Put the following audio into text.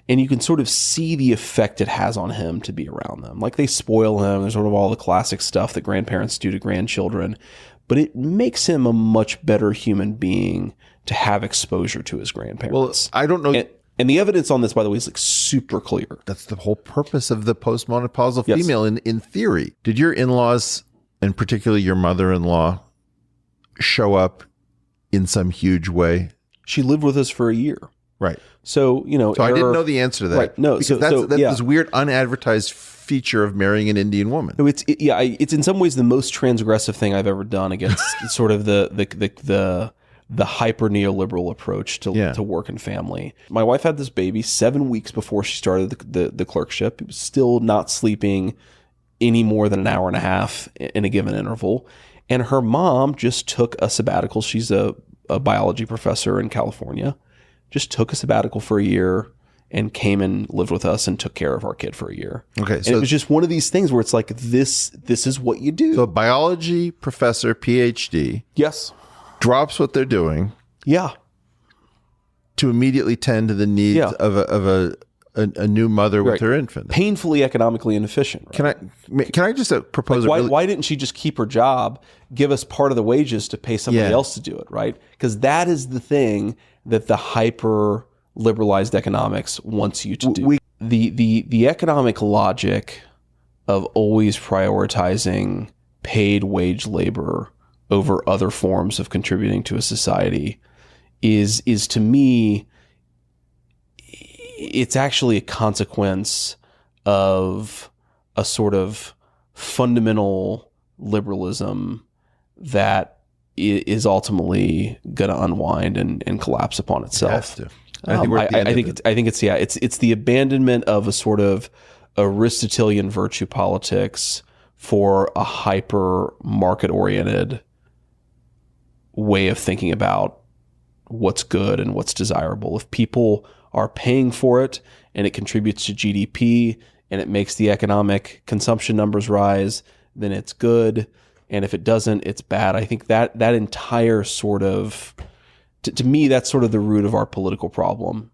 And you can sort of see the effect it has on him to be around them. Like they spoil him. There's sort of all the classic stuff that grandparents do to grandchildren. But it makes him a much better human being to have exposure to his grandparents. Well, I don't know. And the evidence on this, by the way, is like super clear. That's the whole purpose of the postmenopausal female in theory. Did your in-laws, and particularly your mother-in-law, show up in some huge way? She lived with us for a year. Right. So, So I didn't know the answer to that. Right. No. Because that's this weird unadvertised feature of marrying an Indian woman. No, it's in some ways the most transgressive thing I've ever done against sort of the hyper neoliberal approach to work and family. My wife had this baby 7 weeks before she started the clerkship. It was still not sleeping any more than an hour and a half in a given interval. And her mom just took a sabbatical. She's a biology professor in California. Just took a sabbatical for a year and came and lived with us and took care of our kid for a year. Okay, and it was just one of these things where it's like, this is what you do. So a biology professor, PhD, yes, drops what they're doing, to immediately tend to the needs of a new mother with her infant. Painfully economically inefficient. Right? Can I just propose? Like why didn't she just keep her job, give us part of the wages to pay somebody else to do it, right? Because that is the thing that the hyper liberalized economics wants you to do. The economic logic of always prioritizing paid wage labor over other forms of contributing to a society is to me, it's actually a consequence of a sort of fundamental liberalism that is ultimately going to unwind and collapse upon itself. It has to. I think it's the abandonment of a sort of Aristotelian virtue politics for a hyper market oriented way of thinking about what's good and what's desirable. If people are paying for it and it contributes to GDP and it makes the economic consumption numbers rise, then it's good. And if it doesn't, it's bad. I think that entire sort of, to me, that's sort of the root of our political problem